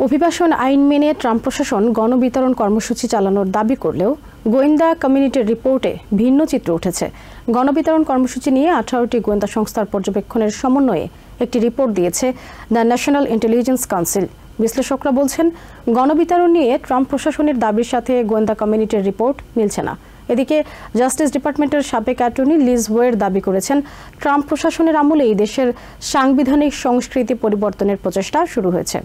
অভিবাসন আইন মেনে ট্রাম্প প্রশাসন গণবিতরণ কর্মসূচি চালানোর দাবি করলেও গোয়েন্দা কমিউনিটির রিপোর্টে ভিন্ন চিত্র উঠেছে। গণবিতরণ কর্মসূচি নিয়ে 18টি গোয়েন্দা সংস্থার পর্যবেক্ষণের সমন্বয়ে একটি রিপোর্ট দিয়েছে দ্য ন্যাশনাল ইন্টেলিজেন্স কাউন্সিল। বিশ্লেষকরা বলছেন, গণবিতরণ নিয়ে ট্রাম্প প্রশাসনের দাবির সাথে গোয়েন্দা কমিউনিটির রিপোর্ট মিলছে না। এদিকে জাস্টিস ডিপার্টমেন্টের সাবেক অ্যাটর্নি লিজ ওয়ের দাবি করেছেন, ট্রাম্প প্রশাসনের আমলেই দেশের সাংবিধানিক সংস্কৃতি পরিবর্তনের প্রচেষ্টা শুরু হয়েছে।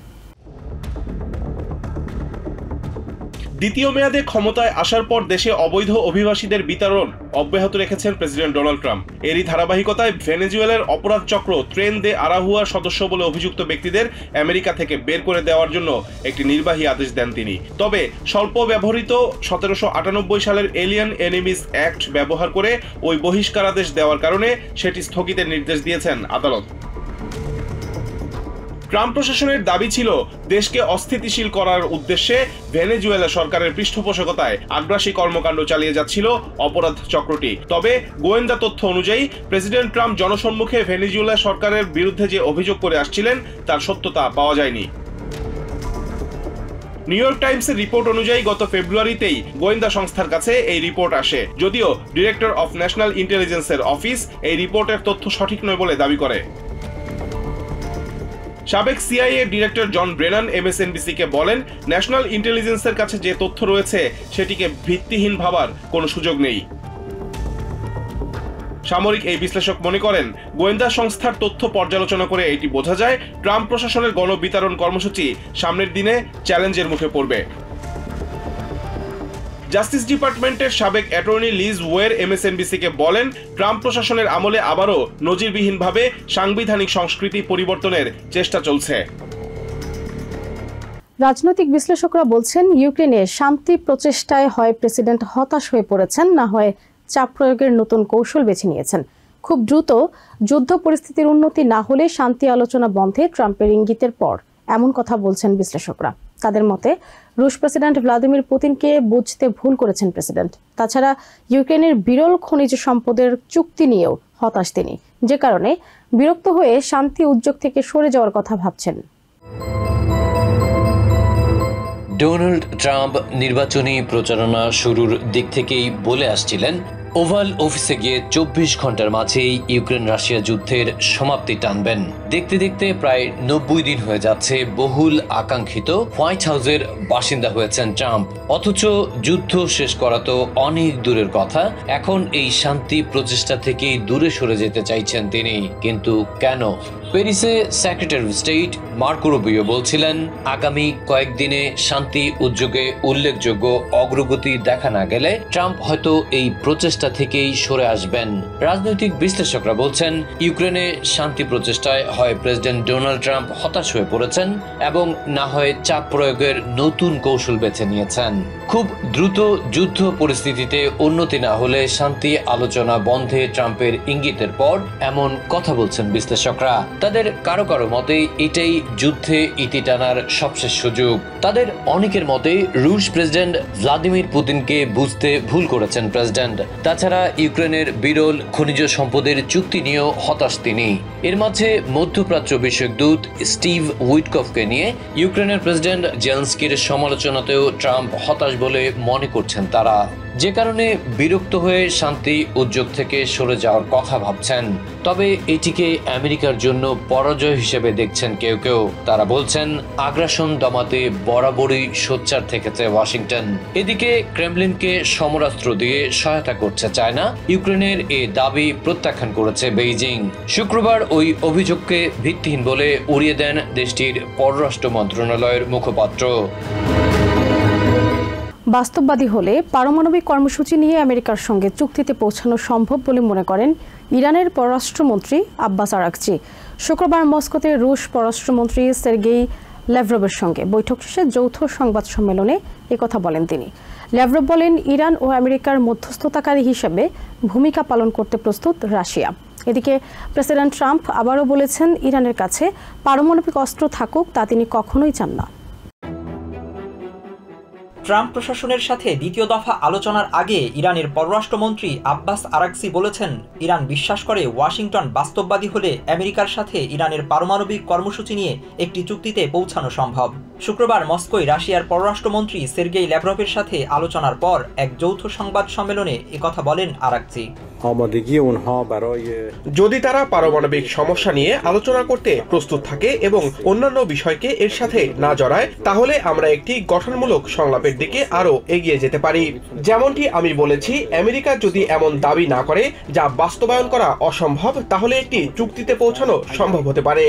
দ্বিতীয় মেয়াদে ক্ষমতায় আসার পর দেশে অবৈধ অভিবাসীদের বিতরণ অব্যাহত রেখেছেন প্রেসিডেন্ট ডোনাল্ড ট্রাম্প। এরই ধারাবাহিকতায় ভেনেজুয়েলার অপরাধ চক্র ট্রেন দে আরাহুয়ার সদস্য বলে অভিযুক্ত ব্যক্তিদের আমেরিকা থেকে বের করে দেওয়ার জন্য একটি নির্বাহী আদেশ দেন তিনি। তবে স্বল্প ব্যবহৃত 1798 সালের এলিয়ান এনিমিস অ্যাক্ট ব্যবহার করে ওই বহিষ্কারাদেশ দেওয়ার কারণে সেটি স্থগিতের নির্দেশ দিয়েছেন আদালত। ট্রাম্প প্রশাসনের দাবি ছিল, দেশকে অস্থিতিশীল করার উদ্দেশ্যে ভেনেজুয়েলা সরকারের পৃষ্ঠপোষকতায় আগ্রাসী কর্মকাণ্ড চালিয়ে যাচ্ছিল অপরাধ চক্রটি। তবে গোয়েন্দা তথ্য অনুযায়ী প্রেসিডেন্ট ট্রাম্প জনসম্মুখে ভেনেজুয়েলা সরকারের বিরুদ্ধে যে অভিযোগ করে আসছিলেন তার সত্যতা পাওয়া যায়নি। নিউ ইয়র্ক টাইমসের রিপোর্ট অনুযায়ী গত ফেব্রুয়ারিতেই গোয়েন্দা সংস্থার কাছে এই রিপোর্ট আসে, যদিও ডিরেক্টর অফ ন্যাশনাল ইন্টেলিজেন্সের অফিস এই রিপোর্টের তথ্য সঠিক নয় বলে দাবি করে। সাবেক সিআইএ ডিরেক্টর জন ব্রেনান এমএসএনবিসিকে বলেন, ন্যাশনাল ইন্টেলিজেন্সের কাছে যে তথ্য রয়েছে সেটিকে ভিত্তিহীন ভাবার কোনো সুযোগ নেই। সামরিক এই বিশ্লেষক মনে করেন, গোয়েন্দা সংস্থার তথ্য পর্যালোচনা করে এটি বোঝা যায় ট্রাম্প প্রশাসনের গণবিতরণ কর্মসূচি সামনের দিনে চ্যালেঞ্জের মুখে পড়বে। জাস্টিস ডিপার্টমেন্টের সাবেক অ্যাটর্নি লিজ ওয়ের এমএসএনবিসিকে বলেন, ট্রাম্প প্রশাসনের আমলে আবারও নজিরবিহীনভাবে সাংবিধানিক সংস্কৃতি পরিবর্তনের চেষ্টা চলছে। রাজনৈতিক বিশ্লেষকরা বলছেন, ইউক্রেনে শান্তি প্রচেষ্টায় হয় প্রেসিডেন্ট হতাশ হয়ে পড়েছেন, না হয় চাপ প্রয়োগের নতুন কৌশল বেছে নিয়েছেন। খুব দ্রুত যুদ্ধ পরিস্থিতির উন্নতি না হলে শান্তি আলোচনা বন্ধে ট্রাম্পের ইঙ্গিতের পর এমন কথা বলছেন বিশ্লেষকরা। তাদের মতে, রুশ প্রেসিডেন্ট ভ্লাদিমির পুতিনকে বুঝতে ভুল করেছেন প্রেসিডেন্ট। তাছাড়া ইউক্রেনের বিরল খনিজ সম্পদের চুক্তি নিয়েও হতাশ তিনি, যে কারণে বিরক্ত হয়ে শান্তি উদ্যোগ থেকে সরে যাওয়ার কথা ভাবছেন। ডোনাল্ড ট্রাম্প নির্বাচনী প্রচারণা শুরুর দিক থেকেই বলে আসছিলেন, ওভাল অফিসে গিয়ে 24 ঘন্টার মাঝেই ইউক্রেন রাশিয়া যুদ্ধের সমাপ্তি টানবেন। দেখতে দেখতে প্রায় 90 দিন হয়ে যাচ্ছে বহুল আকাঙ্ক্ষিত হোয়াইট হাউসের বাসিন্দা হয়েছেন ট্রাম্প। অথচ যুদ্ধ শেষ করা তো অনেক দূরের কথা, এখন এই শান্তি প্রচেষ্টা থেকেই দূরে সরে যেতে চাইছেন তিনি। কিন্তু কেন? প্যারিসে secretary of state Marco Rubio বলছিলেন, আগামী কয়েকদিনে শান্তি উদ্যোগে উল্লেখযোগ্য অগ্রগতি দেখা না গেলে ট্রাম্প হয়তো এই প্রচেষ্টা থেকেই সরে আসবেন। রাজনৈতিক বিশ্লেষকরা বলছেন, ইউক্রেনে শান্তি প্রচেষ্টায় হয় প্রেসিডেন্ট ডোনাল্ড ট্রাম্প হতাশ হয়ে পড়েছেন এবং না হয় চাপ প্রয়োগের নতুন কৌশল বেছে নিয়েছেন। খুব দ্রুত যুদ্ধ পরিস্থিতিতে উন্নতি না হলে শান্তি আলোচনা বন্ধে ট্রাম্পের ইঙ্গিতের পর এমন কথা বলছেন বিশ্লেষকরা। তাদের কারো কারো মতে এটাই যুদ্ধে ইতি টানার সবশেষ সুযোগ। তাদের অনেকের মতে রুশ প্রেসিডেন্ট ভ্লাদিমির পুতিনকে বুঝতে ভুল করেছেন প্রেসিডেন্ট। তাছাড়া ইউক্রেনের বিরল খনিজ সম্পদের চুক্তি নিয়েও হতাশ তিনি। এর মাঝে মধ্যপ্রাচ্য বিষয়ক দূত স্টিভ উইটকফকে নিয়ে ইউক্রেনের প্রেসিডেন্ট জেলেনস্কির সমালোচনাতেও ট্রাম্প হতাশ বলে মনে করছেন তারা, যে কারণে বিরক্ত হয়ে শান্তি উদ্যোগ থেকে সরে যাওয়ার কথা ভাবছেন। তবে এটিকে আমেরিকার জন্য পরাজয় হিসেবে দেখছেন কেউ কেউ। তারা বলছেন, আগ্রাসন দমাতে বরাবরই সোচ্চার থেকেছে ওয়াশিংটন। এদিকে ক্রেমলিনকে সমরাস্ত্র দিয়ে সহায়তা করছে চায়না। ইউক্রেনের এ দাবি প্রত্যাখ্যান করেছে বেইজিং। শুক্রবার ওই অভিযোগকে ভিত্তিহীন বলে উড়িয়ে দেন দেশটির পররাষ্ট্র মন্ত্রণালয়ের মুখপাত্র। বাস্তববাদী হলে পারমাণবিক কর্মসূচি নিয়ে আমেরিকার সঙ্গে চুক্তিতে পৌঁছানো সম্ভব বলে মনে করেন ইরানের পররাষ্ট্রমন্ত্রী আব্বাস আরাকচি। শুক্রবার মস্কোতে রুশ পররাষ্ট্রমন্ত্রী সের্গেই ল্যাভরভের সঙ্গে বৈঠক শেষে যৌথ সংবাদ সম্মেলনে একথা বলেন তিনি। ল্যাভরভ বলেন, ইরান ও আমেরিকার মধ্যস্থতাকারী হিসেবে ভূমিকা পালন করতে প্রস্তুত রাশিয়া। এদিকে প্রেসিডেন্ট ট্রাম্প আবারও বলেছেন, ইরানের কাছে পারমাণবিক অস্ত্র থাকুক তা তিনি কখনোই চান না। ট্রাম্প প্রশাসনের সাথে দ্বিতীয় দফা আলোচনার আগে ইরানের পররাষ্ট্রমন্ত্রী আব্বাস আরাগচি বলেছেন, ইরান বিশ্বাস করে ওয়াশিংটন বাস্তববাদী হলে আমেরিকার সাথে ইরানের পারমাণবিক কর্মসূচি নিয়ে একটি চুক্তিতে পৌঁছানো সম্ভব। শুক্রবার মস্কোয় রাশিয়ার পররাষ্ট্রমন্ত্রী সের্গেই ল্যাভরভের সাথে আলোচনার পর এক যৌথ সংবাদ সম্মেলনে একথা বলেন আরাগচি। যদি তারা পারমাণবিক সমস্যা নিয়ে আলোচনা করতে প্রস্তুত থাকে এবং অন্যান্য বিষয়কে এর সাথে না জড়ায়, তাহলে আমরা একটি গঠনমূলক সংলাপের দিকে আরো এগিয়ে যেতে পারি। যেমনটি আমি বলেছি, আমেরিকা যদি এমন দাবি না করে যা বাস্তবায়ন করা অসম্ভব, তাহলে একটি চুক্তিতে পৌঁছানো সম্ভব হতে পারে।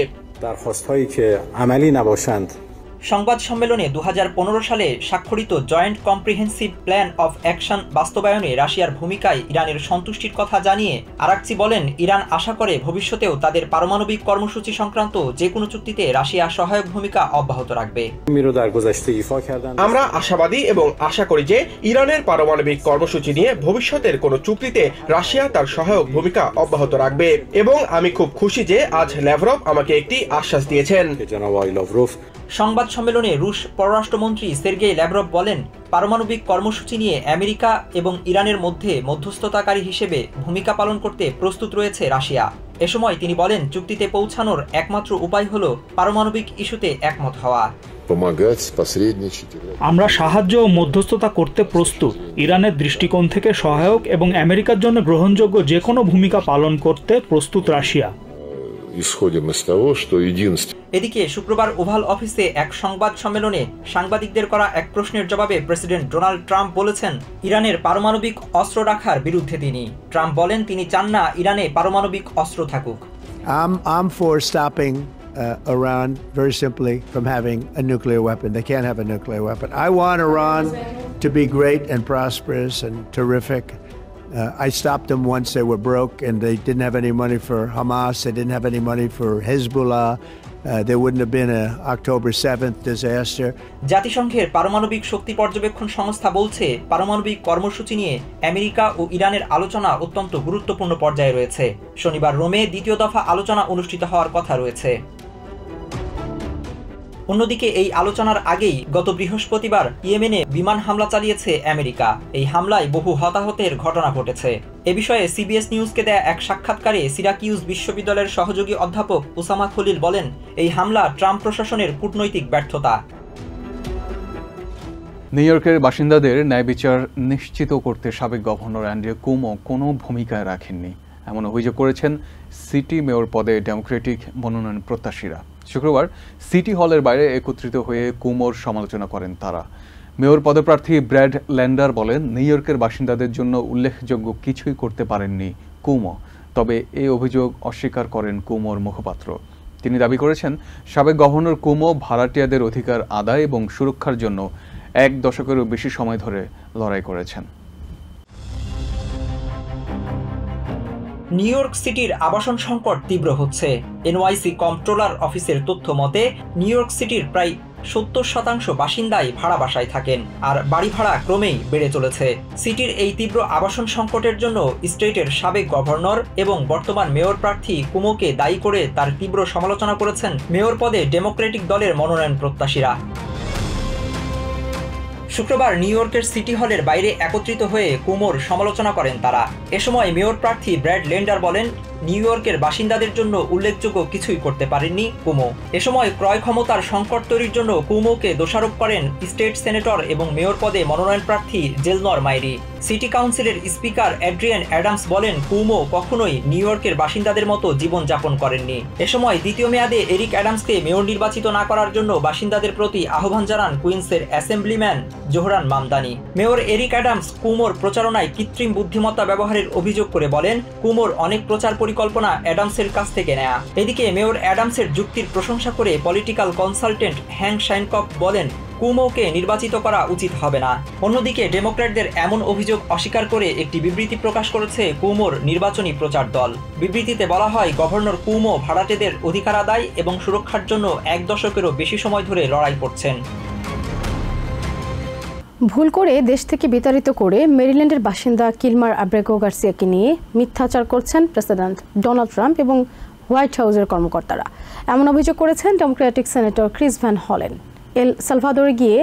সংবাদ সম্মেলনে 2015 সালে স্বাক্ষরিত joint comprehensive plan of action বাস্তবায়নে রাশিয়ার ভূমিকায় ইরানের সন্তুষ্টির কথা জানিয়ে আরাগচি বলেন, ইরান আশা করে ভবিষ্যতেও তাদের পারমাণবিক কর্মসূচি সংক্রান্ত যে কোনো চুক্তিতে রাশিয়া সহায়ক ভূমিকা অব্যাহত রাখবে। আমরা আশাবাদী এবং আশা করি যে ইরানের পারমাণবিক কর্মসূচি নিয়ে ভবিষ্যতের কোনো চুক্তিতে রাশিয়া তার সহায়ক ভূমিকা অব্যাহত রাখবে, এবং আমি খুব খুশি যে আজ ল্যাভরভ আমাকে একটি আশ্বাস দিয়েছেন। সংবাদ সম্মেলনে রুশ পররাষ্ট্রমন্ত্রী সের্গেই ল্যাভরভ বলেন, পারমাণবিক কর্মসূচি নিয়ে আমেরিকা এবং ইরানের মধ্যে মধ্যস্থতাকারী হিসেবে ভূমিকা পালন করতে প্রস্তুত রয়েছে রাশিয়া। এ সময় তিনি বলেন, চুক্তিতে পৌঁছানোর একমাত্র উপায় হল পারমাণবিক ইস্যুতে একমত হওয়া। আমরা সাহায্য ও মধ্যস্থতা করতে প্রস্তুত। ইরানের দৃষ্টিকোণ থেকে সহায়ক এবং আমেরিকার জন্য গ্রহণযোগ্য যে কোনো ভূমিকা পালন করতে প্রস্তুত রাশিয়া। এদিকে শুক্রবার ওভাল অফিসে এক সংবাদ সম্মেলনে সাংবাদিকদের করা এক প্রশ্নের জবাবে প্রেসিডেন্ট ডোনাল্ড ট্রাম্প বলেছেন, ইরানের পারমাণবিক অস্ত্র রাখার বিরুদ্ধে তিনি। ট্রাম্প বলেন, তিনি চান না ইরানে পারমাণবিক অস্ত্র থাকুক। I'm for stopping Iran very simply from having a nuclear weapon. They can't have a nuclear weapon. I want Iran to be great and prosperous and terrific. I stopped them once they were broke and they didn't have any money for Hamas. They didn't have any money for Hezbollah. There wouldn't have been an October 7th disaster. জাতিসংঘের পারমাণবিক শক্তি পর্যবেক্ষণ সংস্থা বলছে, পারমাণবিক কর্মসূচি নিয়ে America ও ইরানের আলোচনা অত্যন্ত গুরুত্বপূর্ণ পর্যায়ে রয়েছে। শনিবার রোমে দ্বিতীয় দফা আলোচনা অনুষ্ঠিত হওয়ার কথা রয়েছে। অন্যদিকে এই আলোচনার আগেই গত বৃহস্পতিবার ইয়েমেনে বিমান হামলা চালিয়েছে আমেরিকা। এই হামলায় বহু হতাহতের ঘটনা ঘটেছে। এ বিষয়ে সিবিএস নিউজকে দেয়া এক সাক্ষাৎকারে সিরাকিউজ বিশ্ববিদ্যালয়ের সহযোগী অধ্যাপক উসামা খলিল বলেন, এই হামলা ট্রাম্প প্রশাসনের কূটনৈতিক ব্যর্থতা। নিউ ইয়র্কের বাসিন্দাদের ন্যায় বিচার নিশ্চিত করতে সাবেক গভর্নর অ্যান্ড্রু কুমো কোনো ভূমিকায় রাখেননি, এমন অভিযোগ করেছেন সিটি মেয়র পদে ডেমোক্রেটিক মনোনয়ন প্রত্যাশীরা। শুক্রবার সিটি হলের বাইরে একত্রিত হয়ে কুমোর সমালোচনা করেন তারা। মেয়র পদপ্রার্থী ব্র্যাড ল্যান্ডার বলেন, নিউ ইয়র্কের বাসিন্দাদের জন্য উল্লেখযোগ্য কিছুই করতে পারেননি কুমো। তবে এই অভিযোগ অস্বীকার করেন কুমোর মুখপাত্র। তিনি দাবি করেছেন, সাবেক গভর্নর কুমো ভাড়াটিয়াদের অধিকার আদায় এবং সুরক্ষার জন্য 1 দশকেরও বেশি সময় ধরে লড়াই করেছেন। নিউ ইয়র্ক সিটির আবাসন সংকট তীব্র হচ্ছে। এনওয়াইসি কন্ট্রোলার অফিসের তথ্য মতে, নিউ ইয়র্ক সিটির প্রায় 70% বাসিন্দাই ভাড়া বাসায় থাকেন, আর বাড়ি ভাড়া ক্রমেই বেড়ে চলেছে। সিটির এই তীব্র আবাসন সংকটের জন্য স্টেটের সাবেক গভর্নর এবং বর্তমান মেয়র প্রার্থী কুমোকে দায়ী করে তার তীব্র সমালোচনা করেছেন মেয়র পদে ডেমোক্রেটিক দলের মনোনয়ন প্রত্যাশীরা। শুক্রবার নিউ ইয়র্কের সিটি হলের বাইরে একত্রিত হয়ে কুমোর সমালোচনা করেন তারা। এ সময় মেয়র প্রার্থী ব্র্যাড লেন্ডার বলেন, নিউ ইয়র্কের বাসিন্দাদের জন্য উল্লেখযোগ্য কিছুই করতে পারেননি কুমো। এ সময় ক্রয় ক্ষমতার সংকট তৈরির জন্য কুমোকে দোষারোপ করেন স্টেট সেনেটর এবং মেয়র পদে মনোনয়ন প্রার্থী জেলনর মাইরি। সিটি কাউন্সিলের স্পিকার অ্যাড্রিয়ান অ্যাডামস বলেন, কুমো কখনোই নিউ ইয়র্কের বাসিন্দাদের মতো জীবন যাপন করেননি। এ সময় দ্বিতীয় মেয়াদে এরিক অ্যাডামসকে মেয়র নির্বাচিত না করার জন্য বাসিন্দাদের প্রতি আহ্বান জানান কুইন্সের assemblyman Zohran Mamdani. Mayor Eric Adams কুমোর প্রচারণায় কৃত্রিম বুদ্ধিমত্তা ব্যবহারের অভিযোগ করে বলেন, কুমোর অনেক প্রচার পরিকল্পনা অ্যাডামসের কাছ থেকে নেয়া। এদিকে মেয়র অ্যাডামসের যুক্তির প্রশংসা করে পলিটিক্যাল কনসালটেন্ট হ্যাং শাইনকপ বলেন, কুমোকে নির্বাচিত করা উচিত হবে না। অন্যদিকে ডেমোক্র্যাটদের এমন অভিযোগ অস্বীকার করে একটি বিবৃতি প্রকাশ করেছে কুমোর নির্বাচনী প্রচার দল। বিবৃতিতে বলা হয়, গভর্নর কুমো ভাড়াটেদের অধিকার আদায় এবং সুরক্ষার জন্য 1 দশকেরও বেশি সময় ধরে লড়াই করছেন। ভুল করে দেশ থেকে বিতাড়িত করে মেরিল্যান্ডের বাসিন্দা কিলমার আব্রেগো গার্সিয়াকে নিয়ে মিথ্যাচার করছেন প্রেসিডেন্ট ডোনাল্ড ট্রাম্প এবং হোয়াইট হাউসের কর্মকর্তারা। এমন অভিযোগ করেছেন ডেমোক্রেটিক সেনেটর ক্রিস ভ্যান হলেন। এল সালভাদোরে গিয়ে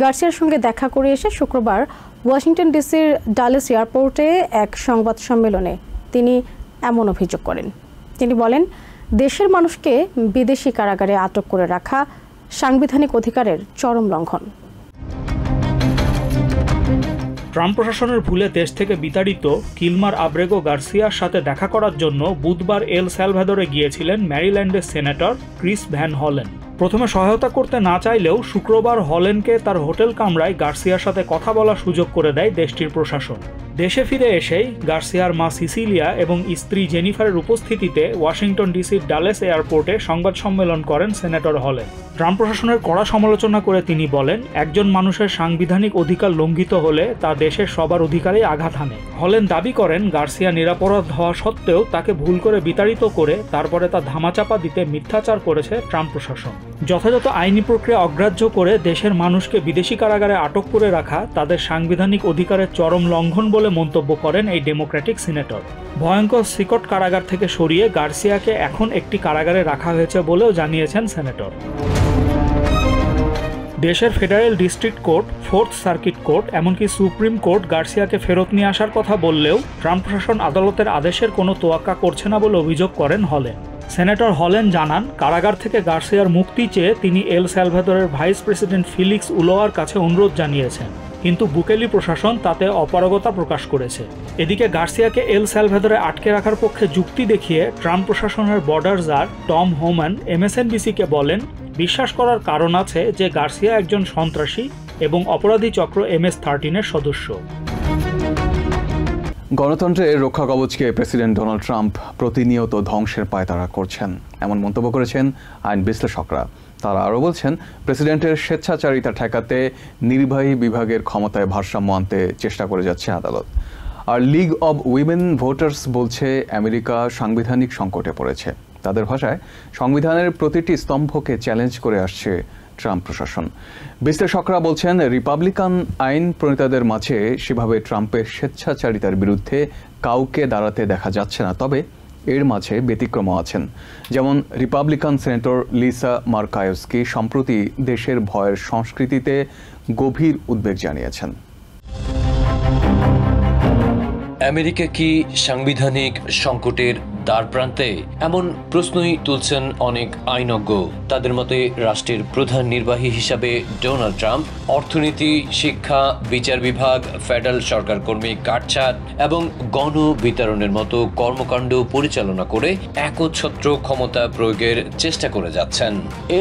গার্সিয়ার সঙ্গে দেখা করে এসে শুক্রবার ওয়াশিংটন ডিসির ডালেস এয়ারপোর্টে এক সংবাদ সম্মেলনে তিনি এমন অভিযোগ করেন। তিনি বলেন, দেশের মানুষকে বিদেশি কারাগারে আটক করে রাখা সাংবিধানিক অধিকারের চরম লঙ্ঘন। ট্রাম্প প্রশাসনের ভুলে দেশ থেকে বিতাড়িত কিলমার আব্রেগো গার্সিয়ার সাথে দেখা করার জন্য বুধবার এল সালভাদোরে গিয়েছিলেন ম্যারিল্যান্ডের সেনেটর ক্রিস ভ্যান হলেন। প্রথমে সহায়তা করতে না চাইলেও শুক্রবার হলেনকে তার হোটেল কামরায় গার্সিয়ার সাথে কথা বলার সুযোগ করে দেয় দেশটির প্রশাসন। দেশে ফিরে এসেই গার্সিয়ার মা সিসিলিয়া এবং স্ত্রী জেনিফারের উপস্থিতিতে ওয়াশিংটন ডিসির ডালেস এয়ারপোর্টে সংবাদ সম্মেলন করেন সেনেটর হলেন। ট্রাম্প প্রশাসনের কড়া সমালোচনা করে তিনি বলেন, একজন মানুষের সাংবিধানিক অধিকার লঙ্ঘিত হলে তা দেশের সবার অধিকারেই আঘাত হানে। হলেন দাবি করেন, গার্সিয়া নিরাপরাধ হওয়া সত্ত্বেও তাকে ভুল করে বিতাড়িত করে তারপরে তা ধামাচাপা দিতে মিথ্যাচার করেছে ট্রাম্প প্রশাসন। যথাযথ আইনি প্রক্রিয়া অগ্রাহ্য করে দেশের মানুষকে বিদেশি কারাগারে আটক করে রাখা তাদের সাংবিধানিক অধিকারের চরম লঙ্ঘন বলে মন্তব্য করেন এই ডেমোক্রেটিক সিনেটর। ভয়ঙ্কর সিকট কারাগার থেকে সরিয়ে গার্সিয়াকে এখন একটি কারাগারে রাখা হয়েছে বলেও জানিয়েছেন সেনেটর। দেশের federal district court, fourth circuit court, এমনকি সুপ্রিম কোর্ট গার্সিয়াকে ফেরত নিয়ে আসার কথা বললেও ট্রাম্প প্রশাসন আদালতের আদেশের কোনো তোয়াক্কা করছে না বলে অভিযোগ করেন হলেন। সেনেটর হলেন জানান, কারাগার থেকে গার্সিয়ার মুক্তি চেয়ে তিনি এল সালভাদোরের ভাইস প্রেসিডেন্ট ফিলিক্স উলোয়ার কাছে অনুরোধ জানিয়েছেন, কিন্তু বুকেলি প্রশাসন তাতে অপারগতা প্রকাশ করেছে। এদিকে গার্সিয়াকে এল সালভাদোরে আটকে রাখার পক্ষে যুক্তি দেখিয়ে ট্রাম্প প্রশাসনের বর্ডার জার টম হোমান MSNBC-কে বলেন, বিশ্বাস করার কারণ আছে যে গার্সিয়া একজন সন্ত্রাসী এবং অপরাধী চক্র MS-13-এর সদস্য। গণতন্ত্রের রক্ষা কবচকে প্রেসিডেন্ট ডোনাল্ড ট্রাম্প প্রতিনিয়ত ধ্বংসের পায়তারা করছেন, এমন মন্তব্য করেছেন আইন বিশ্লেষকরা। তারা আরও বলছেন, প্রেসিডেন্টের স্বেচ্ছাচারিতা ঠেকাতে নির্বাহী বিভাগের ক্ষমতায় ভারসাম্য আনতে চেষ্টা করে যাচ্ছে আদালত। আর লিগ অব উইমেন ভোটার্স বলছে আমেরিকা সাংবিধানিক সংকটে পড়েছে। তাদের ভাষায়, সংবিধানের প্রতিটি স্তম্ভকে চ্যালেঞ্জ করে আসছে ট্রাম্প প্রশাসন। বিশ্লেষকরা বলছেন, রিপাবলিকান আইন প্রণেতাদের মাঝে সেভাবে ট্রাম্পের স্বেচ্ছাচারিতার বিরুদ্ধে কাউকে দাঁড়াতে দেখা যাচ্ছে না, তবে এর মাঝে ব্যতিক্রমও আছেন। যেমন রিপাবলিকান সেনেটর লিসা মার্কায়োস্কি সম্প্রতি দেশের ভয়ের সংস্কৃতিতে গভীর উদ্বেগ জানিয়েছেন। আমেরিকা কি সাংবিধানিক সংকটের দ্বার প্রান্তে? এমন প্রশ্নই তুলছেন অনেক আইনজ্ঞ। তাদের মতে, রাষ্ট্রের প্রধান নির্বাহী হিসাবে ডোনাল্ড ট্রাম্প অর্থনীতি, শিক্ষা, বিচার বিভাগ, ফেডারেল সরকার কর্মী কাটছাঁট এবং গণবিতরণের মতো কর্মকাণ্ড পরিচালনা করে একচ্ছত্র ক্ষমতা প্রয়োগের চেষ্টা করে যাচ্ছেন।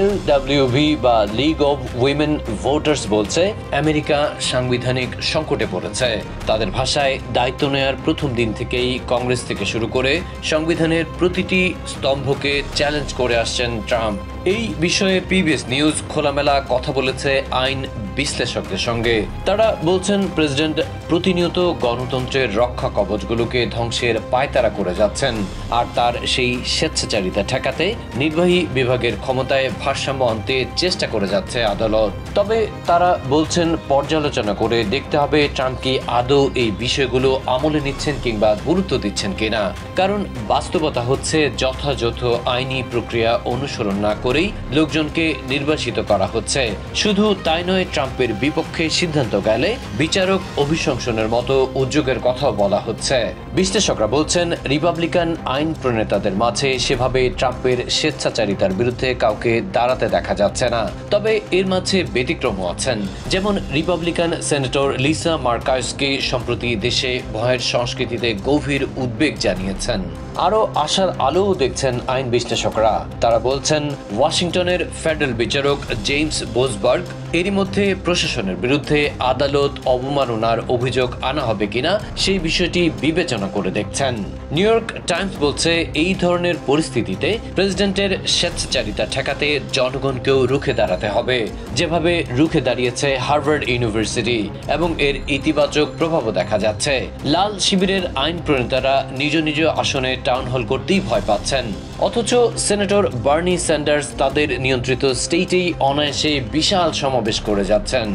LWV বা লিগ অব উইমেন ভোটার্স বলছে, আমেরিকা সাংবিধানিক সংকটে পড়েছে। তাদের ভাষায়, দায়িত্ব নেয়ার প্রথম দিন থেকেই কংগ্রেস থেকে শুরু করে সংবিধানের প্রতিটি স্তম্ভকে চ্যালেঞ্জ করে আসছেন ট্রাম্প। এই বিষয়ে PBS নিউজ খোলামেলা কথা বলেছে আইন বিশ্লেষকদের সঙ্গে। তারা বলছেন, প্রেসিডেন্ট প্রতিনিয়ত গণতন্ত্রের রক্ষা কবচগুলোকে ধ্বংসের পায়তারা করে যাচ্ছেন, আর তার সেই স্বেচ্ছাচারিতা ঠেকাতে নির্বাহী বিভাগের ক্ষমতায় ভারসাম্য আনতে চেষ্টা করে যাচ্ছে আদালত। তবে তারা বলছেন, পর্যালোচনা করে দেখতে হবে ট্রাম্প কি আদৌ এই বিষয়গুলো আমলে নিচ্ছেন কিংবা গুরুত্ব দিচ্ছেন কিনা। কারণ বাস্তবতা হচ্ছে, যথাযথ আইনি প্রক্রিয়া অনুসরণ না করেই লোকজনকে নির্বাচিত করা হচ্ছে। শুধু তাই নয়, ট্রাম্পের বিপক্ষে সিদ্ধান্ত গেলে বিচারক অভিশংসনের মতো উদ্যোগের কথাও বলা হচ্ছে। বিশ্লেষকরা বলছেন, রিপাবলিকান আইন প্রণেতাদের মাঝে সেভাবে ট্রাম্পের স্বেচ্ছাচারিতার বিরুদ্ধে কাউকে দাঁড়াতে দেখা যাচ্ছে না। তবে এর মাঝে ব্যতিক্রমও আছেন। যেমন রিপাবলিকান সেনেটর লিসা মার্কায়োস্কি সম্প্রতি দেশে ভয়ের সংস্কৃতিতে গভীর উদ্বেগ জানিয়েছেন। আরও আশার আলোও দেখছেন আইন বিশ্লেষকরা। তারা বলছেন, ওয়াশিংটনের ফেডারেল বিচারক জেমস বোসবার্গ এরই মধ্যে প্রশাসনের বিরুদ্ধে আদালত অবমাননার অভিযোগ আনা হবে কিনা সেই বিষয়টি বিবেচনা করে দেখছেন। নিউ ইয়র্ক টাইমস বলছে, এই ধরনের পরিস্থিতিতে প্রেসিডেন্টের স্বেচ্ছাচারিতা ঠেকাতে জনগণকেও রুখে দাঁড়াতে হবে, যেভাবে রুখে দাঁড়িয়েছে হার্ভার্ড ইউনিভার্সিটি, এবং এর ইতিবাচক প্রভাবও দেখা যাচ্ছে। লাল শিবিরের আইন প্রণেতারা নিজ নিজ আসনে টাউন হল করতেই ভয় পাচ্ছেন, অথচ সেনেটর বার্নি স্যান্ডার্স তাদের নিয়ন্ত্রিত স্টেটেই অনায়াসে বিশাল সমাবেশ করে যাচ্ছেন।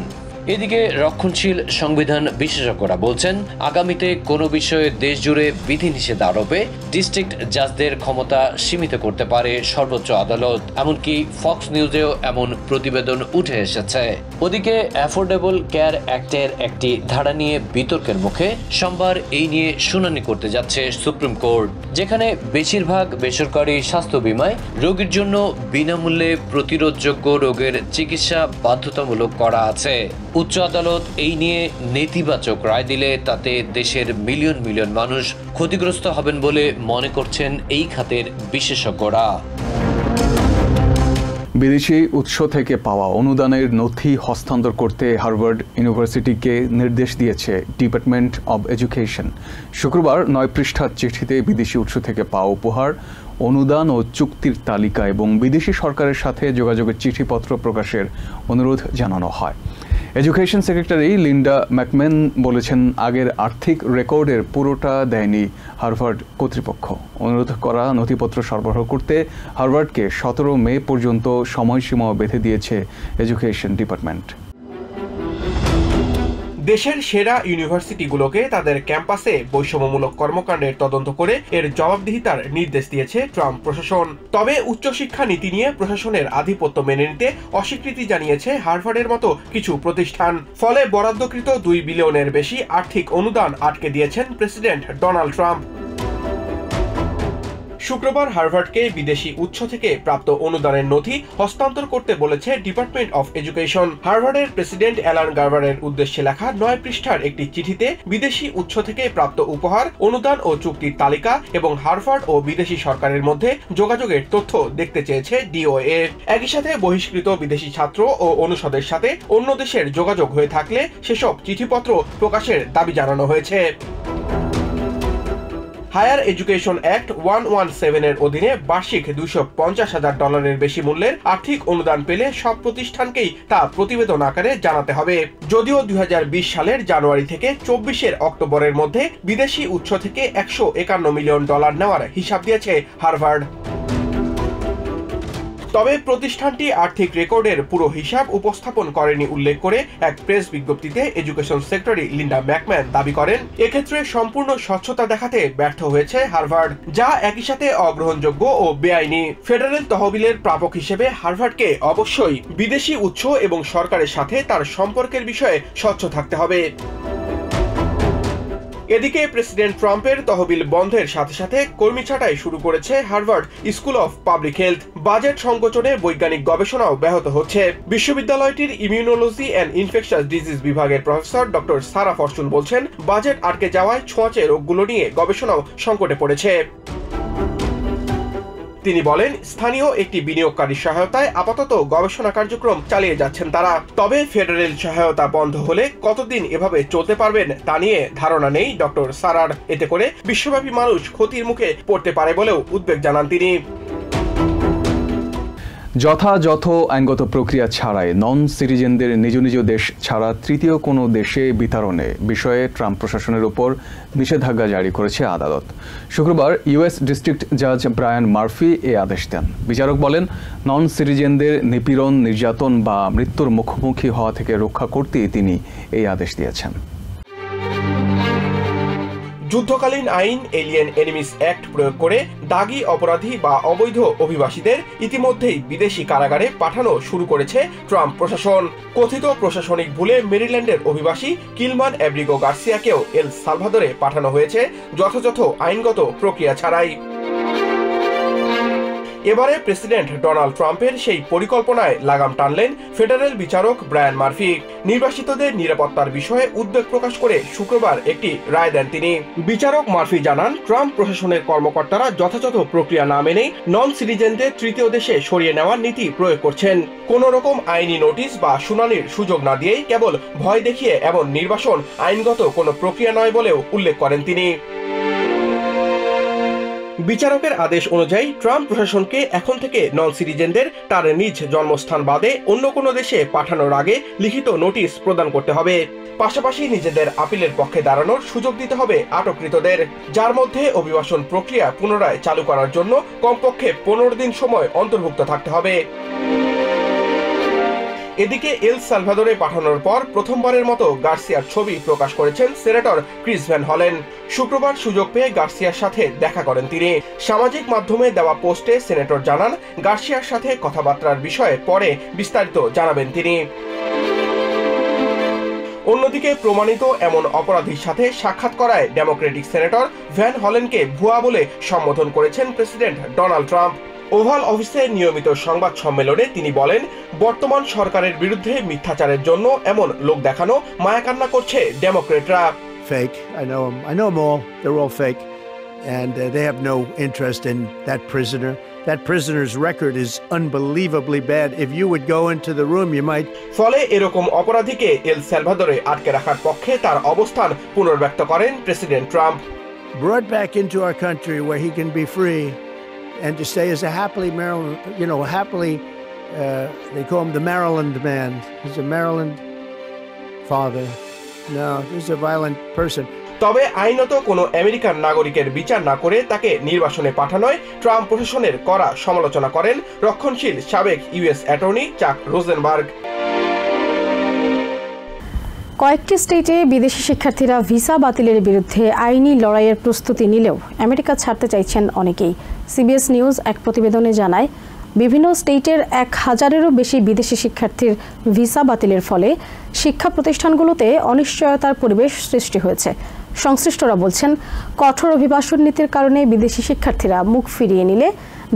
এদিকে রক্ষণশীল সংবিধান বিশেষজ্ঞরা বলছেন, আগামীতে কোনো বিষয়ে দেশ জুড়ে বিধিনিষেধ আরোপে ডিস্ট্রিক্ট জাজদের ক্ষমতা সীমিত করতে পারে সর্বোচ্চ আদালত। এমনকি ফক্স নিউজেও এমন প্রতিবেদন উঠে এসেছে। ওদিকে অ্যাফোর্ডেবল কেয়ার অ্যাক্টের একটি ধারা নিয়ে বিতর্কের মুখে সোমবার এই নিয়ে শুনানি করতে যাচ্ছে সুপ্রিম কোর্ট, যেখানে বেশিরভাগ বেসরকারি স্বাস্থ্য বীমায় রোগীর জন্য বিনামূল্যে প্রতিরোধযোগ্য রোগের চিকিৎসা বাধ্যতামূলক করা আছে। উচ্চ আদালত এই নিয়ে নেতিবাচক রায় দিলে তাতে দেশের মিলিয়ন মিলিয়ন মানুষ ক্ষতিগ্রস্ত হবেন বলে মনে করছেন এই খাতের বিশেষজ্ঞরা। বিদেশি উৎস থেকে পাওয়া অনুদানের নথি হস্তান্তর করতে হার্ভার্ড ইউনিভার্সিটিকে নির্দেশ দিয়েছে ডিপার্টমেন্ট অব এডুকেশন। শুক্রবার 9 পৃষ্ঠার চিঠিতে বিদেশি উৎস থেকে পাওয়া উপহার, অনুদান ও চুক্তির তালিকা এবং বিদেশি সরকারের সাথে যোগাযোগের চিঠিপত্র প্রকাশের অনুরোধ জানানো হয়। এডুকেশন সেক্রেটারি লিন্ডা ম্যাকম্যান বলেছেন, আগের আর্থিক রেকর্ডের পুরোটা দেয়নি হার্ভার্ড কর্তৃপক্ষ। অনুরোধ করা নথিপত্র সরবরাহ করতে হার্ভার্ডকে 17 মে পর্যন্ত সময়সীমা বেঁধে দিয়েছে এডুকেশন ডিপার্টমেন্ট। দেশের সেরা ইউনিভার্সিটিগুলোকে তাদের ক্যাম্পাসে বৈষম্যমূলক কর্মকাণ্ডের তদন্ত করে এর জবাবদিহিতার নির্দেশ দিয়েছে ট্রাম্প প্রশাসন। তবে উচ্চশিক্ষা নীতি নিয়ে প্রশাসনের আধিপত্য মেনে নিতে অস্বীকৃতি জানিয়েছে হার্ভার্ডের মতো কিছু প্রতিষ্ঠান। ফলে বরাদ্দকৃত 2 বিলিয়নের বেশি আর্থিক অনুদান আটকে দিয়েছেন প্রেসিডেন্ট ডোনাল্ড ট্রাম্প। শুক্রবার হার্ভার্ডকে বিদেশি উৎস থেকে প্রাপ্ত অনুদানের নথি হস্তান্তর করতে বলেছে ডিপার্টমেন্ট অফ এডুকেশন। হার্ভার্ডের প্রেসিডেন্ট অ্যালান গার্ভারের উদ্দেশ্যে লেখা 9 পৃষ্ঠার একটি চিঠিতে বিদেশি উৎস থেকে প্রাপ্ত উপহার, অনুদান ও চুক্তির তালিকা এবং হার্ভার্ড ও বিদেশি সরকারের মধ্যে যোগাযোগের তথ্য দেখতে চেয়েছে ডিওএ। একই সাথে বহিষ্কৃত বিদেশি ছাত্র ও অনুষদের সাথে অন্য দেশের যোগাযোগ হয়ে থাকলে সেসব চিঠিপত্র প্রকাশের দাবি জানানো হয়েছে। হায়ার এডুকেশন অ্যাক্ট 117 এর অধীনে বার্ষিক $250,000 বেশি মূল্যের আর্থিক অনুদান পেলে সব প্রতিষ্ঠানকেই তা প্রতিবেদন আকারে জানাতে হবে। যদিও 2020 সালের জানুয়ারি থেকে 24 অক্টোবরের মধ্যে বিদেশি উৎস থেকে $151 মিলিয়ন নেওয়ার হিসাব দিয়েছে হার্ভার্ড। তবে প্রতিষ্ঠানটি আর্থিক রেকর্ডের পুরো হিসাব উপস্থাপন করেনি উল্লেখ করে এক প্রেস বিজ্ঞপ্তিতে এডুকেশন সেক্রেটারি লিন্ডা ম্যাকম্যান দাবি করেন, এক্ষেত্রে সম্পূর্ণ স্বচ্ছতা দেখাতে ব্যর্থ হয়েছে হার্ভার্ড, যা একই সাথে অগ্রহণযোগ্য ও বেআইনি। ফেডারেল তহবিলের প্রাপক হিসেবে হার্ভার্ডকে অবশ্যই বিদেশি উৎস এবং সরকারের সাথে তার সম্পর্কের বিষয়ে স্বচ্ছ থাকতে হবে। এদিকে প্রেসিডেন্ট ট্রাম্পের তহবিল বন্ধের সাথে সাথে কর্মী ছাঁটাই শুরু করেছে Harvard school of public health. Budget সংকোচনে বৈজ্ঞানিক গবেষণাও ব্যাহত হচ্ছে। বিশ্ববিদ্যালয়টির ইমিউনোলজি অ্যান্ড ইনফেকশাস ডিজিজ বিভাগের প্রফেসর ডক্টর সারা ফরচুন বলছেন, বাজেট আটকে যাওয়ায় ছোঁয়াচে রোগগুলো নিয়ে গবেষণাও সংকটে পড়েছে। তিনি বলেন, স্থানীয় একটি বিনিয়োগকারীর সহায়তায় আপাতত গবেষণা কার্যক্রম চালিয়ে যাচ্ছেন তারা। তবে ফেডারেল সহায়তা বন্ধ হলে কতদিন এভাবে চলতে পারবেন তা নিয়ে ধারণা নেই ডক্টর সারার। এতে করে বিশ্বব্যাপী মানুষ ক্ষতির মুখে পড়তে পারে বলেও উদ্বেগ জানান তিনি। যথাযথ আইনগত প্রক্রিয়া ছাড়াই নন সিটিজেনদের নিজ নিজ দেশ ছাড়া তৃতীয় কোনো দেশে বিতরণে বিষয়ে ট্রাম্প প্রশাসনের উপর নিষেধাজ্ঞা জারি করেছে আদালত। শুক্রবার ইউএস ডিস্ট্রিক্ট জাজ ব্রায়ান মার্ফি এই আদেশ দেন। বিচারক বলেন, নন সিটিজেনদের নিপীড়ন, নির্যাতন বা মৃত্যুর মুখোমুখি হওয়া থেকে রক্ষা করতেই তিনি এই আদেশ দিয়েছেন। যুদ্ধকালীন আইন এলিয়েন এনিমিস অ্যাক্ট প্রয়োগ করে দাগী অপরাধী বা অবৈধ অভিবাসীদের ইতিমধ্যেই বিদেশি কারাগারে পাঠানো শুরু করেছে ট্রাম্প প্রশাসন। কথিত প্রশাসনিক ভুলে মেরিল্যান্ডের অভিবাসী কিলমান অ্যাব্রিগো গার্সিয়াকেও এল সালভাদরে পাঠানো হয়েছে যথাযথ আইনগত প্রক্রিয়া ছাড়াই। এবারে প্রেসিডেন্ট ডোনাল্ড ট্রাম্পের সেই পরিকল্পনায় লাগাম টানলেন ফেডারেল বিচারক ব্রায়ান মার্ফি। নির্বাসিতদের নিরাপত্তার বিষয়ে উদ্বেগ প্রকাশ করে শুক্রবার একটি রায় দেন তিনি। বিচারক মার্ফি জানান, ট্রাম্প প্রশাসনের কর্মকর্তারা যথাযথ প্রক্রিয়া না মেনেই নন সিটিজেনদের তৃতীয় দেশে সরিয়ে নেওয়ার নীতি প্রয়োগ করছেন। কোন রকম আইনি নোটিশ বা শুনানির সুযোগ না দিয়েই কেবল ভয় দেখিয়ে এমন নির্বাসন আইনগত কোনো প্রক্রিয়া নয় বলেও উল্লেখ করেন তিনি। বিচারকের আদেশ অনুযায়ী ট্রাম্প প্রশাসনকে এখন থেকে নন সিটিজেনদের তার নিজ জন্মস্থান বাদে অন্য কোনো দেশে পাঠানোর আগে লিখিত নোটিশ প্রদান করতে হবে। পাশাপাশি নিজেদের আপিলের পক্ষে দাঁড়ানোর সুযোগ দিতে হবে আটককৃতদের, যার মধ্যে অভিবাসন প্রক্রিয়া পুনরায় চালু করার জন্য কমপক্ষে 15 দিন সময় অন্তর্ভুক্ত থাকতে হবে। এদিকে এল সালভাদোরে পাঠানোর পর প্রথমবারের মতো গার্সিয়ার ছবি প্রকাশ করেছেন সেনেটর ক্রিস ভ্যান হলেন। শুক্রবার সুযোগ পেয়ে গার্সিয়ার সাথে দেখা করেন তিনি। সামাজিক মাধ্যমে দেওয়া পোস্টে সেনেটর জানান, গার্সিয়ার সাথে কথাবার্তার বিষয়ে পরে বিস্তারিত জানাবেন তিনি। অন্যদিকে প্রমাণিত এমন অপরাধীর সাথে সাক্ষাৎ করায় ডেমোক্রেটিক সেনেটর ভ্যান হলেনকে ভুয়া বলে সম্বোধন করেছেন প্রেসিডেন্ট ডোনাল্ড ট্রাম্প। ওভাল অফিসে নিয়মিত সংবাদ সম্মেলনে তিনি বলেন, বর্তমান সরকারের বিরুদ্ধে মিথ্যাচারের জন্য এমন লোক দেখানো মায়াকান্না করছে ডেমোক্রেটরা। Fake. I know them all. They're all fake. And they have no interest in that prisoner. That prisoner's record is unbelievably bad. If you would go into the room, you might... ফলে এরকম অপরাধীকে এল সালভাদোরে আটকে রাখার পক্ষে তার অবস্থান পুনর্ব্যক্ত করেন president Trump. Brought back into our country where he can be free and to stay as a happily Maryland, they call him the Maryland man. He's a Maryland father. No, he's a violent person. তবে আইনত কোনো American নাগরিকের বিচার না করে তাকে নির্বাসনে পাঠানোয় Trump প্রশাসনের কড়া সমালোচনা করেন রক্ষণশীল সাবেক ইউএস অ্যাটর্নি চাক রোজেনবার্গ। কয়েকটি স্টেটে বিদেশি শিক্ষার্থীরা ভিসা বাতিলের বিরুদ্ধে আইনি লড়াইয়ের প্রস্তুতি নিলেও আমেরিকা ছাড়তে চাইছেন অনেকেই। সিবিএস নিউজ এক প্রতিবেদনে জানায়, বিভিন্ন স্টেটের 1000-এরও বেশি বিদেশি শিক্ষার্থীর ভিসা বাতিলের ফলে শিক্ষা প্রতিষ্ঠানগুলোতে অনিশ্চয়তার পরিবেশ সৃষ্টি হয়েছে। সংশ্লিষ্টরা বলছেন, কঠোর অভিবাসন নীতির কারণে বিদেশি শিক্ষার্থীরা মুখ ফিরিয়ে নিলে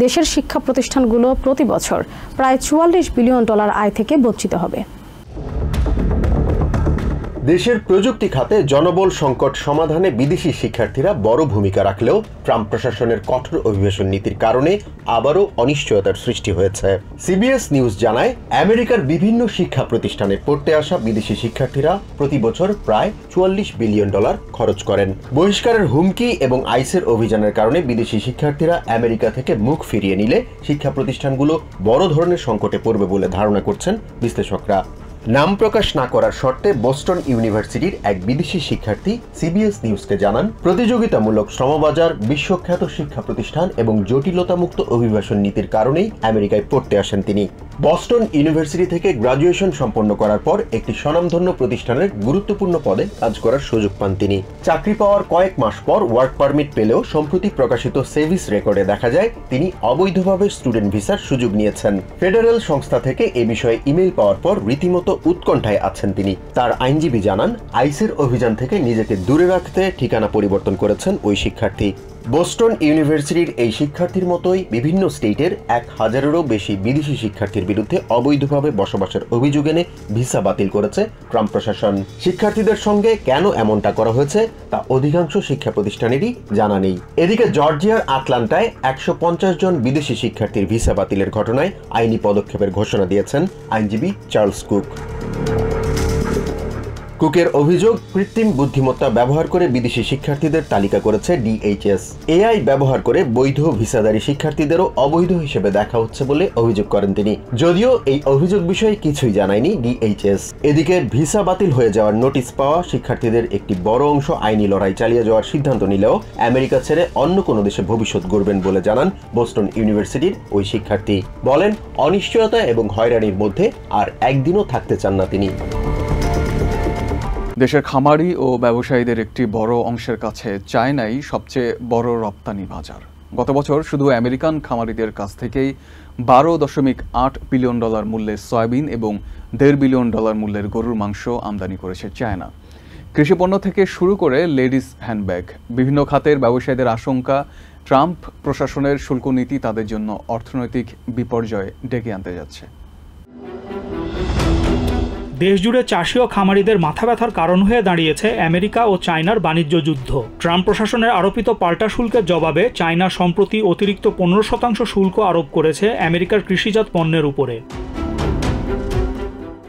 দেশের শিক্ষা প্রতিষ্ঠানগুলো প্রতি বছর প্রায় $44 বিলিয়ন আয় থেকে বঞ্চিত হবে। দেশের প্রযুক্তি খাতে জনবল সংকট সমাধানে বিদেশি শিক্ষার্থীরা বড় ভূমিকা রাখলেও ট্রাম্প প্রশাসনের কঠোর অভিবাসন নীতির কারণে আবারও অনিশ্চয়তার সৃষ্টি হয়েছে। সিবিএস নিউজ জানায়, আমেরিকার বিভিন্ন শিক্ষা প্রতিষ্ঠানে পড়তে আসা বিদেশি শিক্ষার্থীরা প্রতি বছর প্রায় $44 বিলিয়ন খরচ করেন। বহিষ্কারের হুমকি এবং আইসের অভিযানের কারণে বিদেশি শিক্ষার্থীরা আমেরিকা থেকে মুখ ফিরিয়ে নিলে শিক্ষা প্রতিষ্ঠানগুলো বড় ধরনের সংকটে পড়বে বলে ধারণা করছেন বিশ্লেষকরা। নাম প্রকাশ না করার শর্তে বোস্টন ইউনিভার্সিটির এক বিদেশি শিক্ষার্থী সিবিএস নিউজকে জানান, প্রতিযোগিতামূলক শ্রমবাজার, বিশ্বখ্যাত শিক্ষা প্রতিষ্ঠান এবং জটিলতামুক্ত অভিবাসন নীতির কারণেই আমেরিকায় পড়তে আসেন তিনি। বস্টন ইউনিভার্সিটি থেকে গ্রাজুয়েশন সম্পন্ন করার পর একটি স্বনামধন্য প্রতিষ্ঠানের গুরুত্বপূর্ণ পদে কাজ করার সুযোগ পান তিনি। চাকরি পাওয়ার কয়েক মাস পর ওয়ার্ক পারমিট পেলেও সম্প্রতি প্রকাশিত সেভিস রেকর্ডে দেখা যায় তিনি অবৈধভাবে স্টুডেন্ট ভিসার সুযোগ নিয়েছেন। ফেডারেল সংস্থা থেকে এ বিষয়ে ইমেইল পাওয়ার পর রীতিমতো উৎকণ্ঠায় আছেন তিনি। তার আইনজীবী জানান, আইসের অভিযান থেকে নিজেকে দূরে রাখতে ঠিকানা পরিবর্তন করেছেন ওই শিক্ষার্থী। বোস্টন ইউনিভার্সিটির এই শিক্ষার্থীর মতোই বিভিন্ন স্টেটের 1000-এরও বেশি বিদেশি শিক্ষার্থীর বিরুদ্ধে অবৈধভাবে বসবাসের অভিযোগ এনে ভিসা বাতিল করেছে ট্রাম্প প্রশাসন। শিক্ষার্থীদের সঙ্গে কেন এমনটা করা হয়েছে তা অধিকাংশ শিক্ষা প্রতিষ্ঠানেরই জানা নেই। এদিকে জর্জিয়ার আটলান্টায় 150 জন বিদেশি শিক্ষার্থীর ভিসা বাতিলের ঘটনায় আইনি পদক্ষেপের ঘোষণা দিয়েছেন আইনজীবী চার্লস কুক। কুকের অভিযোগ, কৃত্রিম বুদ্ধিমত্তা ব্যবহার করে বিদেশি শিক্ষার্থীদের তালিকা করেছে ডিএইচএস। এআই ব্যবহার করে বৈধ ভিসাধারী শিক্ষার্থীদেরও অবৈধ হিসেবে দেখা হচ্ছে বলে অভিযোগ করেন তিনি। যদিও এই অভিযোগ বিষয়ে কিছুই জানায়নি ডিএইচএস। এদিকে ভিসা বাতিল হয়ে যাওয়ার নোটিশ পাওয়া শিক্ষার্থীদের একটি বড় অংশ আইনি লড়াই চালিয়ে যাওয়ার সিদ্ধান্ত নিলেও আমেরিকা ছেড়ে অন্য কোনো দেশে ভবিষ্যৎ গড়বেন বলে জানান বোস্টন ইউনিভার্সিটির ওই শিক্ষার্থী। বলেন, অনিশ্চয়তা এবং হয়রানির মধ্যে আর একদিনও থাকতে চান না তিনি। দেশের খামারি ও ব্যবসায়ীদের একটি বড় অংশের কাছে চায়নাই সবচেয়ে বড় রপ্তানি বাজার। গত বছর শুধু আমেরিকান খামারিদের কাছ থেকেই $12.8 বিলিয়ন মূল্যের সয়াবিন এবং $1.5 বিলিয়ন মূল্যের গরুর মাংস আমদানি করেছে চায়না। কৃষিপণ্য থেকে শুরু করে লেডিস হ্যান্ডব্যাগ, বিভিন্ন খাতের ব্যবসায়ীদের আশঙ্কা, ট্রাম্প প্রশাসনের শুল্ক নীতি তাদের জন্য অর্থনৈতিক বিপর্যয় ডেকে আনতে যাচ্ছে। দেশজুড়ে চাষি ও খামারিদের মাথা ব্যথার কারণ হয়ে দাঁড়িয়েছে আমেরিকা ও চায়নার বাণিজ্য যুদ্ধ। ট্রাম্প প্রশাসনের আরোপিত পাল্টা শুল্কের জবাবে চায়না সম্প্রতি অতিরিক্ত 15% শুল্ক আরোপ করেছে আমেরিকার কৃষিজাত পণ্যের উপরে।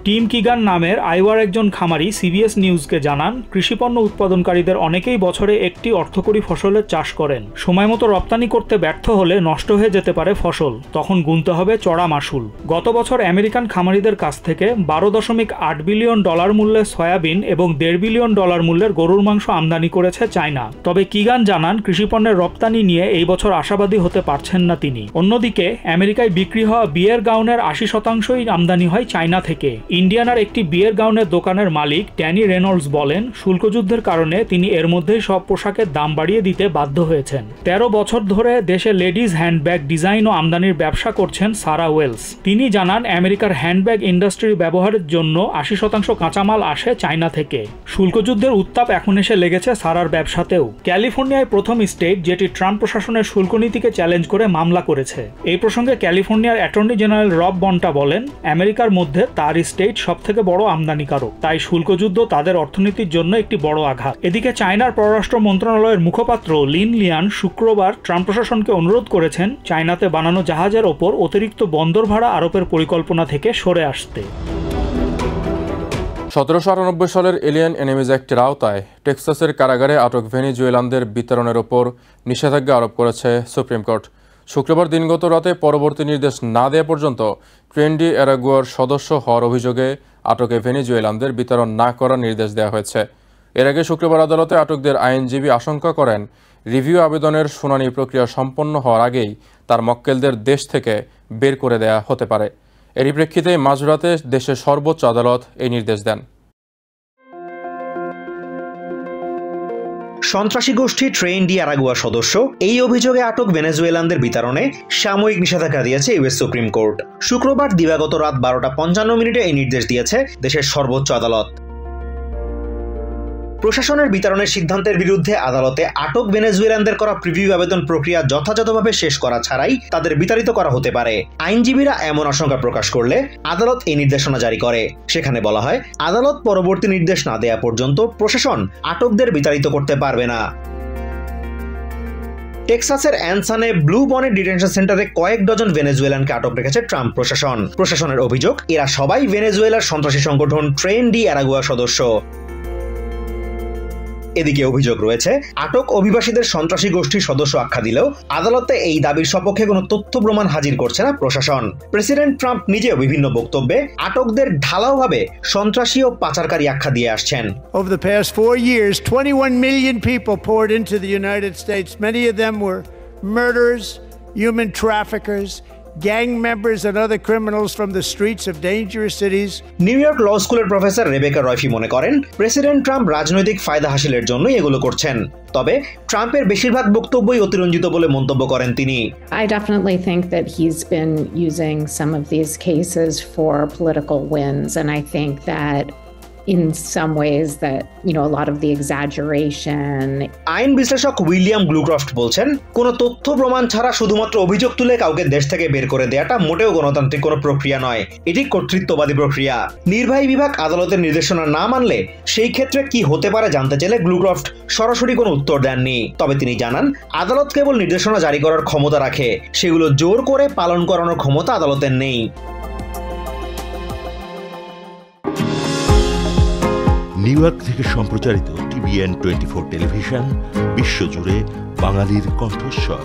টিম কিগান নামের আইওয়ার একজন খামারি সিবিএস নিউজকে জানান, কৃষিপণ্য উৎপাদনকারীদের অনেকেই বছরে একটি অর্থকরী ফসলের চাষ করেন। সময়মতো রপ্তানি করতে ব্যর্থ হলে নষ্ট হয়ে যেতে পারে ফসল, তখন গুনতে হবে চড়া মাশুল। গত বছর আমেরিকান খামারিদের কাছ থেকে $12.8 বিলিয়ন মূল্যের সয়াবিন এবং $1.5 বিলিয়ন মূল্যের গরুর মাংস আমদানি করেছে চায়না। তবে কিগান জানান, কৃষিপণ্যের রপ্তানি নিয়ে এই বছর আশাবাদী হতে পারছেন না তিনি। অন্যদিকে আমেরিকায় বিক্রি হওয়া বিয়ের গাউনের 80%ই আমদানি হয় চায়না থেকে। ইন্ডিয়ানার একটি বিয়ের গাউনের দোকানের মালিক ড্যানি রেনল্ডস বলেন, শুল্কযুদ্ধের কারণে তিনি এর মধ্যেই সব পোশাকের দাম বাড়িয়ে দিতে বাধ্য হয়েছেন। 13 বছর ধরে দেশে লেডিজ হ্যান্ডব্যাগ ডিজাইন ও আমদানির ব্যবসা করছেন সারা ওয়েলস। তিনি জানান, আমেরিকার হ্যান্ডব্যাগ ইন্ডাস্ট্রির ব্যবহারের জন্য 80% কাঁচামাল আসে চায়না থেকে। শুল্কযুদ্ধের উত্তাপ এখন এসে লেগেছে সারার ব্যবসাতেও। ক্যালিফোর্নিয়ায় প্রথম স্টেট যেটি ট্রাম্প প্রশাসনের শুল্ক নীতিকে চ্যালেঞ্জ করে মামলা করেছে। এই প্রসঙ্গে ক্যালিফোর্নিয়ার অ্যাটর্নি জেনারেল রব বন্টা বলেন, আমেরিকার মধ্যে তার স্টেট সবথেকে বড় আমদানিকারক, তাই শুল্কযুদ্ধ তাদের অর্থনীতির জন্য একটি বড় আঘাত। এদিকে চায়নার পররাষ্ট্র মন্ত্রণালয়ের মুখপাত্র লিন লিয়ান শুক্রবার ট্রাম্প প্রশাসনকে অনুরোধ করেছেন চায়নাতে বানানো জাহাজের ওপর অতিরিক্ত বন্দর ভাড়া আরোপের পরিকল্পনা থেকে সরে আসতে। 1798 সালের এলিয়েন এনিমিজ অ্যাক্টের আওতায় টেক্সাসের কারাগারে আটক ভেনেজুয়েলানদের বিতরণের ওপর নিষেধাজ্ঞা আরোপ করেছে সুপ্রিম কোর্ট। শুক্রবার দিনগত রাতে পরবর্তী নির্দেশ না দেওয়া পর্যন্ত ট্রেন ডি আরাগুয়ার সদস্য হওয়ার অভিযোগে আটকে ভেনেজুয়েলানদের বিতরণ না করার নির্দেশ দেওয়া হয়েছে। এর আগে শুক্রবার আদালতে আটকদের আইনজীবী আশঙ্কা করেন, রিভিউ আবেদনের শুনানি প্রক্রিয়া সম্পন্ন হওয়ার আগেই তার মক্কেলদের দেশ থেকে বের করে দেয়া হতে পারে। এরই প্রেক্ষিতে মাঝরাতে দেশের সর্বোচ্চ আদালত এই নির্দেশ দেন। সন্ত্রাসী গোষ্ঠী ট্রেন ডি আরাগুয়া সদস্য এই অভিযোগে আটক ভেনেজুয়েলানদের বিতরণে সাময়িক নিষেধাজ্ঞা দিয়েছে ইউএস সুপ্রিম কোর্ট। শুক্রবার দিবাগত রাত 12:55 এই নির্দেশ দিয়েছে দেশের সর্বোচ্চ আদালত। প্রশাসনের বিতরণের সিদ্ধান্তের বিরুদ্ধে আদালতে আটক ভেনেজুয়েলানদের করা প্রিভিউ আবেদন প্রক্রিয়া যথাযথভাবে শেষ করা ছাড়াই তাদের বিতাড়িত করা হতে পারে। আইনজীবীরা এমন আশঙ্কা প্রকাশ করলে আদালত এই নির্দেশনা জারি করে। সেখানে বলা হয়, আদালত পরবর্তী নির্দেশ না দেয়া পর্যন্ত প্রশাসন আটকদের বিতাড়িত করতে পারবে না। টেক্সাসের অ্যানসানে ব্লু বনেট ডিটেনশন সেন্টারে কয়েক ডজন ভেনেজুয়েলানকে আটক রেখেছে ট্রাম্প প্রশাসন। প্রশাসনের অভিযোগ, এরা সবাই ভেনেজুয়েলার সন্ত্রাসী সংগঠন ট্রেন ডি আরাগুয়া সদস্য। এদিকে অভিযোগ রয়েছে, আটক অভিবাসীদের সন্ত্রাসী গোষ্ঠীর সদস্য আখ্যা দিলেও আদালতে এই দাবির সপক্ষে কোনো তথ্য প্রমাণ হাজির করছে না প্রশাসন। প্রেসিডেন্ট ট্রাম্প নিজেও বিভিন্ন বক্তব্যে আটকদের ঢালাওভাবে সন্ত্রাসী ও পাচারকারী আখ্যা দিয়ে আসছেন। Over the past 4 years, 21 million people poured into the United States. Many of them were murderers, human traffickers, gang members and other criminals from the streets of dangerous cities. New York law স্কুলের professor Rebecca রয়ফি মনে করেন, president Trump রাজনৈতিক ফায়দা হাসিলের জন্যই এগুলো করছেন। তবে ট্রাম্পের বেশিরভাগ বক্তব্যই অতিরঞ্জিত বলে মন্তব্য করেন তিনি। I definitely think that he's been using some of these cases for political wins, and I think that in some ways that, you know, a lot of the exaggeration. আইন বিশ্লেষক উইলিয়াম গ্লুক্রফট বলছেন, কোনো তথ্য প্রমাণ ছাড়া শুধুমাত্র অভিযোগ তুলে কাউকে দেশ থেকে বের করে দেওয়াটা মোটেও গণতান্ত্রিক কোনো প্রক্রিয়া নয়, এটি কর্তৃত্ববাদী প্রক্রিয়া। নির্বাহী বিভাগ আদালতের নির্দেশনা না মানলে সেই ক্ষেত্রে কি হতে পারে জানতে চাইলে গ্লুক্রফট সরাসরি কোনো উত্তর দেননি। তবে তিনি জানান, আদালত কেবল নির্দেশনা জারি করার ক্ষমতা রাখে, সেগুলো জোর করে পালন করানোর ক্ষমতা আদালতের নেই। নিউ ইয়র্ক থেকে সম্প্রচারিত TVN 24 টেলিভিশন বিশ্বজুড়ে বাঙালির কণ্ঠস্বর।